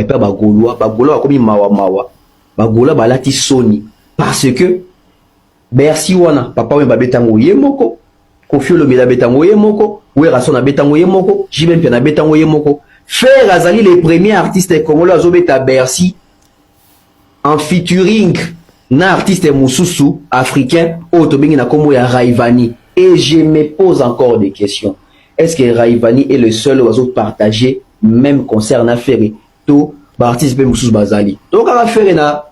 et pas Bagolois comme mawa mawa. Bagola balati soni. Parce que, Bercy wana, papa we babetango ye moko, Kofi Olomide betango ye moko, Werason na betango ye moko, Jibempe na betango ye moko. Frère Azali, les premiers artistes congolais azobeta Bercy, en featuring na artiste Moussoussou, africain, Otobengi na komo ya Raivani. Et je me pose encore des questions. Est-ce que Raivani est le seul oiseau partager même concert na ferry tout artiste pe Moussoussou Bazali. Donc à faire na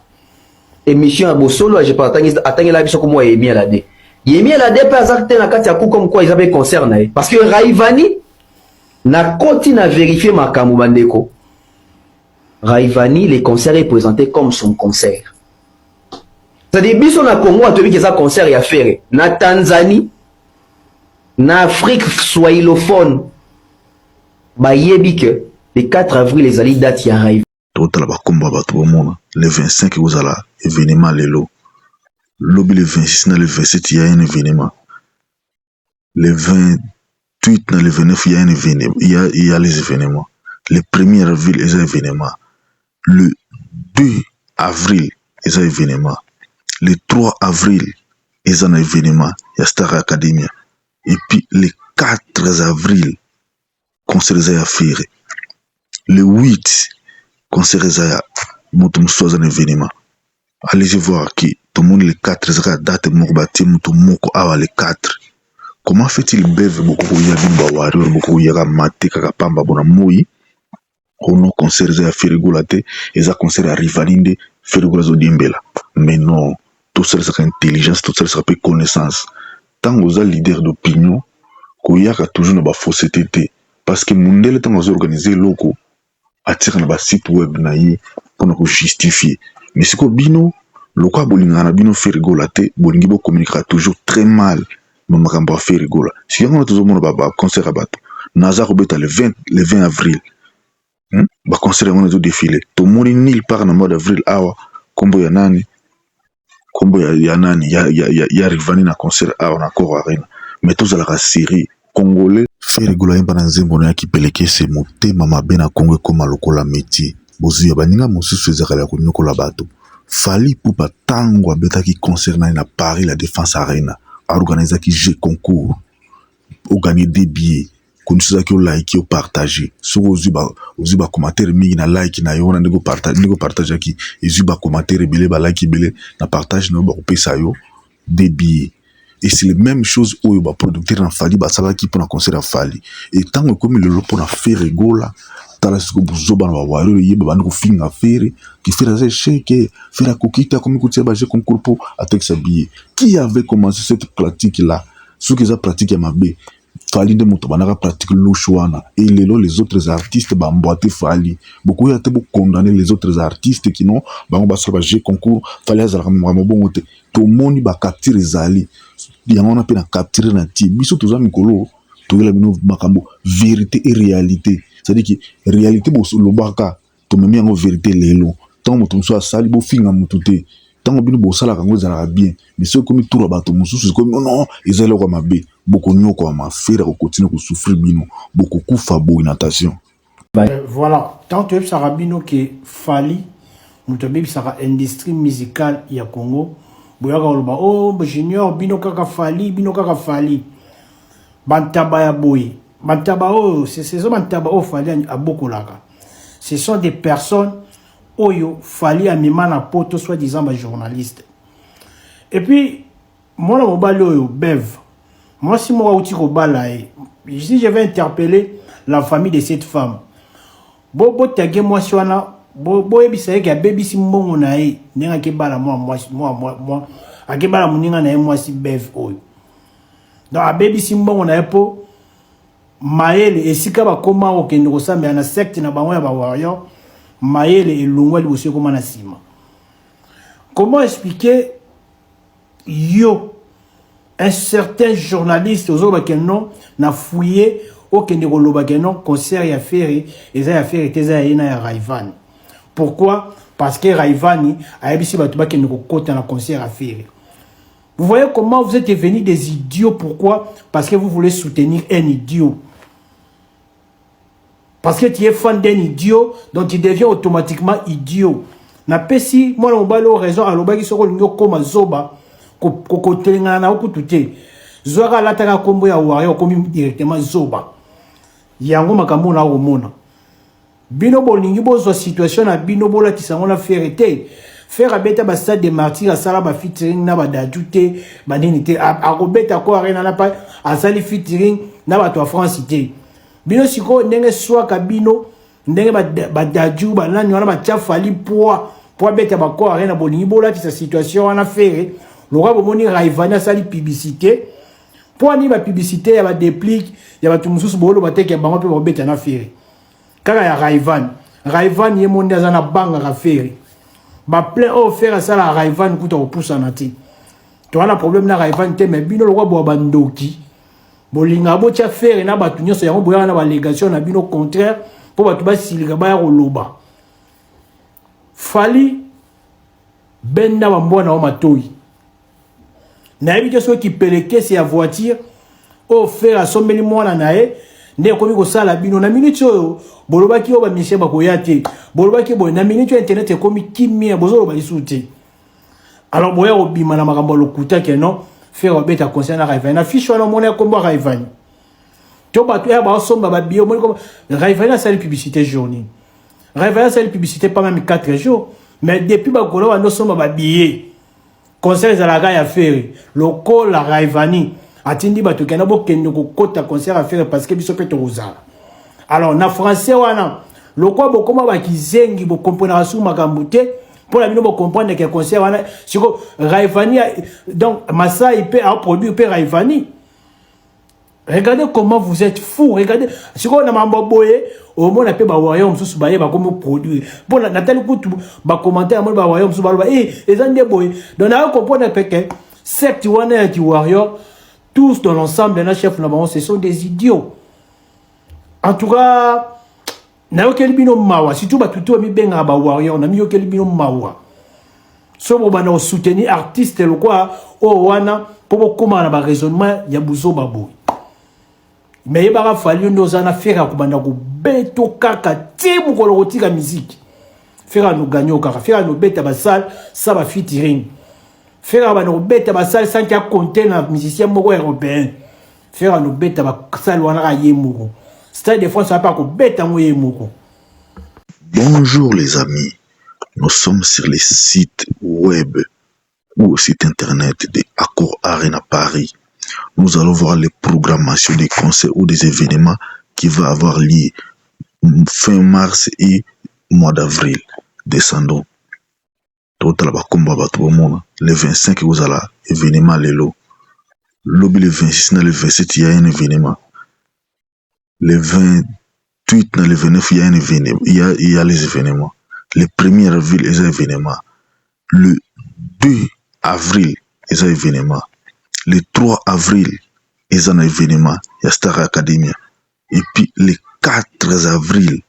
émission à Bosolo, je partage attendre la biso comme Yemi Alade. Yemi Alade pas acte na kati ya coup comme quoi ils avaient concert na parce que Raivani na continue à vérifier makambo bandeko. Raivani les concerts est présenté comme son concert. C'est-à-dire biso na Congo a tenu que ça concert ya faire na Tanzanie na Afrique swahilophone ba yebi que le 4 avril les ali date ya Raivani. Total ba komba ba tout le monde le 25 vous allez événement lelo. Lobby le 26 na le 27 il y a un événement. Le 28 na le 29 il y a un événement, il y a les événements. Le 1er avril il y a un événement. Le 2 avril il y a un événement. Le 3 avril il y a un événement, il y a Star Academy. Et puis le 4 avril concert il y a faire. Le 8 concert il y a moto soit un événement. Allez voir qui tout le monde le 4 sera date morbati moto moko awa le 4. Comment fait-il beve beaucoup ya bimba warrior beaucoup ya maté kaka pamba bona moyi ono concert za ferigolate eza concert à rivalinde ferigolazo dimbela. Mais non, tout ça c'est intelligence, tout ça c'est pas connaissance. Tant aux leader d'opinion koyaka toujours na ba fausseté parce que mundele tant aux organiser loko atira na ba site web na ye pour ko justifier. Mais c'est quoi bino le quoi bolingana bino fait rigolate bolingi bo communiquera toujours très mal makambo fait rigola si on a toujours mon baba concert à bateau Nazar obeta le 20 avril ba concert on a tout défilé to moni nil par na mois d'avril awa kombo ya nani ya Rivani na concert awa na Koro Arena mais tous à la série congolais fait rigola imba na nzembo na kipeleke se motema mabe na Congo comme lokola métier bozu ya baninga mosusu ezakala ko nyokola bato Fali Poupa tango abeta qui concerne na Paris la Défense Arena a organisé qui jeu concours au gagner des billets qu'on soit qui au like au partager sur aux uba commentaire mingi na like na yo na nego partager qui les uba commentaire belé ba like belé na partage na ba pesa yo des billets et c'est la même chose au ba producteur na Fali ba sala qui pour na concert à Fali et tant comme le pour na faire rigola tala siko buzoba na wawaro yeba bana ko finga fere qui fait des chèques faire kokita comme écouter ba jeu concours pour attaquer sa billet qui avait commencé cette pratique là ce que ça pratique ya mabe Fali de moto banaka pratique louchouana et les autres artistes ba mboate Fali beaucoup ya te condamner les autres artistes qui non ba ba so ba jeu concours Fali azala mo bongo te to moni ba capture zali ya on a pe na capturer na ti biso to za mikolo to la bino makambo vérité et réalité. C'est-à-dire que réalité bo le baka to memi en vérité lelo tant moto so asali bo finga mutute tant bino bo sala kango za bien mais ce comme tout rabato mususu comme non ezala kwa mabe boko nyoko kwa mafera ko continue ko souffrir bino boko kufa bo natation. Voilà, tant que Sarabino qui Fali mutobebi sara industrie musicale ya Congo boyaka oloba oh junior bino kaka Fali bantaba ya boy bantaba oh c'est ça bantaba oh Fali a beaucoup là. Ce sont des personnes oyo Fali a mis na poto soi-disant ba journaliste. Et puis moi la mobile oyo bev moi si moi outi ko bala si je vais interpeller la famille de cette femme bo tagé moi swana bo ebisa ke baby si mbongo na ye nenga ke bala moi akebala muninga na ye moi si bev oyo donc a baby si mbongo na ye po maele esika ba koma okende ko sambe na secte na bango ya ba warrior maele elungwa liboso koma na sima. Comment expliquer yo un certain journaliste ozoba ke non na fouillé okende ko loba ke non concert ya faire eza ya faire teza ya na Raivani. Pourquoi? Parce que Raivani a yebisi bato ba kende ko kota na concert à faire. Vous voyez comment vous êtes devenus des idiots. Pourquoi? Parce que vous voulez soutenir un idiot. Parce que tu es fan d'un idiot, donc tu deviens automatiquement idiot. Na pesi, moi, on a raison, à l'obagi, soko l'ungo koma zoba, koko telengana na okutute. Zoara la taka kombo ya warrior, komi directement zoba. Yango makambo na omona. Bino bolingi bozo situation na bino bola tisango na ferete. Faire abeta ba stade de martyrs, sala ba featuring na ba dajute, ba nini a robeta ko arena na pa, asali featuring na ba to France te. Bino siko ndenge swa kabino ndenge badaju banani wana bachafali poa beta bako arena bolingi bola ti sa situation wana fere lora bomoni Raivani sali publicité po ni ba publicité ya ba déplique ya batu mususu bolo bateke bango pe bobeta na fere kaka ya Raivani ye monde azana banga ka fere ba plein o fere sala Raivani kuta opusa na ti to wana problème na Raivani te mais bino lora bo bandoki bolinga botia faire na batu nyonso yango boya na balégation na bino contraire po batu basilika baya koloba fali benda bambona o matoi na yebi so ki peleke se ya voiture o faire asombeli mwana nae nde komi ko sala bino na minute oyo bolobaki o ba michel bakoyate bolobaki boy na minute internet komi kimia bozolo ba isute alors boya obima na makambo lokuta ke non faire obeta concernant Raivani na fiche wana mona kombo Raivani to batu ya ba somba ba bio mona Raivani a sali publicité journée Raivani a sali publicité pas même 4 jours mais depuis ba kolo wana somba ba billet concert za la ya faire local la Raivani atindi batu kana bo kendo ko kota concert à faire parce que biso peto rozala alors na français wana lokwa bokoma ba kizengi bo comprendre su makambo te pour la bino bo comprendre que concert wana siko Raivani donc Massa il peut produire peut Raivani. Regardez comment vous êtes fous, regardez siko na mambo boye au moins pe ba warrior mususu baye ba comme produire bon Nathalie Kutu ba commenter amon ba warrior mususu ba ezande boye donc na comprendre que cette wana qui warrior tous dans l'ensemble na chef na ce sont des idiots. En tout cas na yokeli bino mawa surtout batutu mi benga ba warrior na mi yokeli bino mawa so bo bana soutenir artiste le quoi o wana pour comment na ba raisonnement ya buzo babo mais yeba fali ndo zana fera ko banda ko beto kaka timu ko lotika musique fera no gagner kaka fera no beta ba salle ça va featuring fera ba no beta ba salle sans qu'il contenir musicien moko européen fera no beta ba salle wana ka yemoko. Stade de France, ça pas Bonjour les amis, nous sommes sur les sites web ou site internet de Accor Arena Paris. Nous allons voir les programmations des concerts ou des événements qui vont avoir lieu fin mars et mois d'avril. Descendons. Le 25, vous allez événement Lelo. Le 26, le 27, il y a un événement. Le 28, le 29, il y a un événement. Il y a les événements. Le 1er avril, il y a un événement. Le 2 avril, il y a un événement. Le 3 avril, il y a un événement. Il y a Star Academia. Et puis, le 4 avril,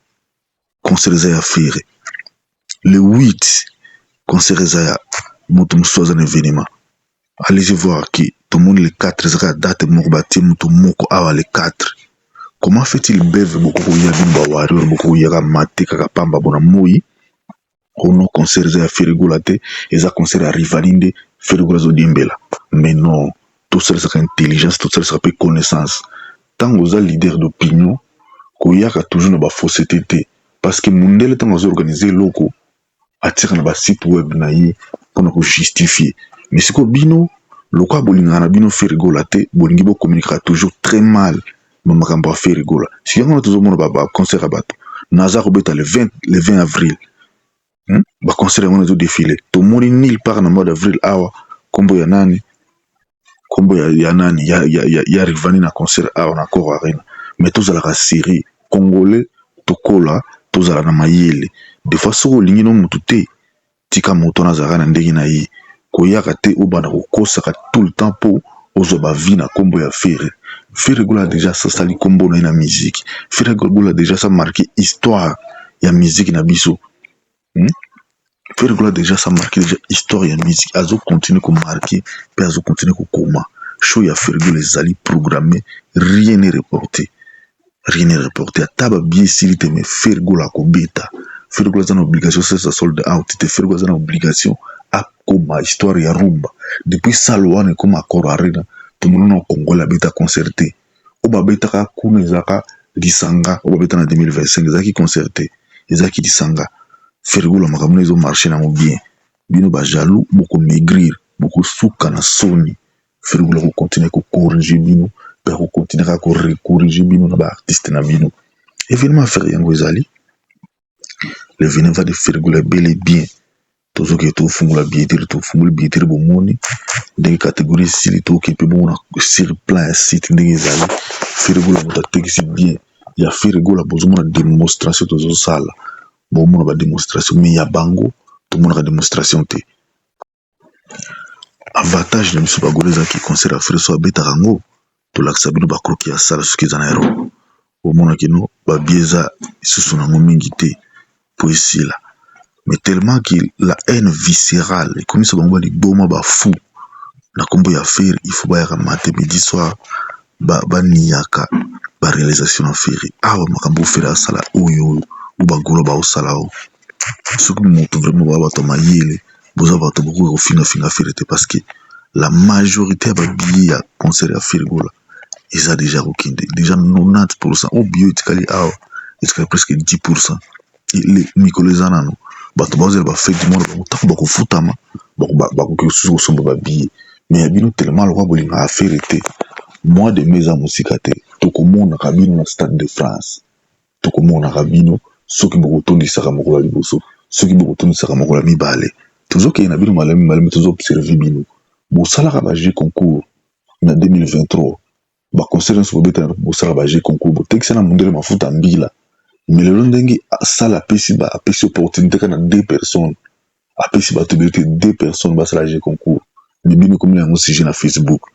concert à faire. Le 8, concert à un événement. Allez voir qui, tout le monde, le 4, date, Mourbati, Moutoumoko, le 4. Comment fait-il beve beaucoup ya bimba warrior beaucoup ya mate kaka pamba bona moi ono concert za ferigulate eza concert à rivalinde ferigulazo dimbela mais non tout ça c'est intelligence tout ça c'est connaissance tant vous êtes leader d'opinion koyaka toujours na ba fausseté parce que mundele tant vous organiser loko atira na ba site web na yi pour nous justifier mais c'est ko bino loko bolinga na bino ferigulate bolingi bo communiquer toujours très mal. Mamakamba fait rigola. Si on a toujours mon concert à bateau, Nazar Robeta le 20 avril. Ba concert on a tout défilé. Tout le monde nil part en mois d'avril awa. Kombo ya nani? Kombo ya nani? Ya Raivani na concert awa na Accor Arena. Mais tous à la série congolais, tokola, tous à la mayele. Des fois so lingi no mutute. Tika motona zarana ndegi na yi. Koyaka te obana ko saka tout le temps pour ozoba vina kombo ya fere. Ferregoula déjà ça sali combo na la musique. Ferregoula déjà ça marqué histoire ya musique na biso. Ferregoula déjà ça marqué déjà histoire ya musique. Azo continue ko marquer, puis azo continue ko koma. Show ya Ferregoula les ali programmé, rien n'est reporté. rien n'est reporté ata babie esili te me fergola akobeta fergola aza na obligation sesa solde out te fergola aza na obligation akoma histoire ya rumba depuis salo wana ekoma akoro arena tomona na kongola abeta concerté oyo babetaka kuna ezaka lisanga oyo babeta na 2025 ezalaki concerté ezalaki lisanga fergola makambo na ezomarche nango bien bino bajaloux bokomaigrir bokosuka na soni fergola kokontinue kokorrige bino mpe kokontinue kaka korecorrige bino na baartiste na bino événement affaire yango ezali l'événement va de fergola bel et bien tozoki tofungola billetterie tofungoli billetterie bomoni ndenge catégorie esili toki mpe bomona sur plan ya site ndenge ezali fergola moto atekisi bien ya fergola bozomona démonstration tozosala bomona badémonstration mais ya bango tomonaka démonstration te avantage na biso bagolo ezalaki concert affaire so abetaka yango tolakisa bino bakroki ya sala soki eza na ero omonaki no babie eza lisusu nango mingi te po esila mais tellement que la haine viscérale ekomisa bango baliboma bafou na nkombo ya affaire il faut bayaka mate midi soir baniaka baréalisation na affaire awa makambo ofere asala oyo oyo o bagolo baosala o soki moto vraiment baa bato mayele boza bato bokoki kofingafinga affaire te parce que la majorité ya babille ya concert ya fergola eza déjà kokende déjà 90% o bio etikali awa etikali presque 10% mikolo eza nano bato bazela bafete mwana bango ntango bakofutama bakoki kosusu kosomba babille mais ya bino tellement lokwa bolinga affaire te mois de mai eza mosika te tokomonaka bino na stade de France tokomonaka bino soki bokotondisaka mokolo ya liboso soki bokotondisaka mokolo ya mibale tozokende na bino malemi malemi tozoobserve bino bosalaka baje concours na 2023 baconcert nyonso bobeta bosalaka baje concours botekisa na mondele mafuta mbila mais lelo ndenge asala apesi opportunité kaka na 2 personnes apesi bato ebele te 2 personnes basala je concours mais bino komina yango sujet na Facebook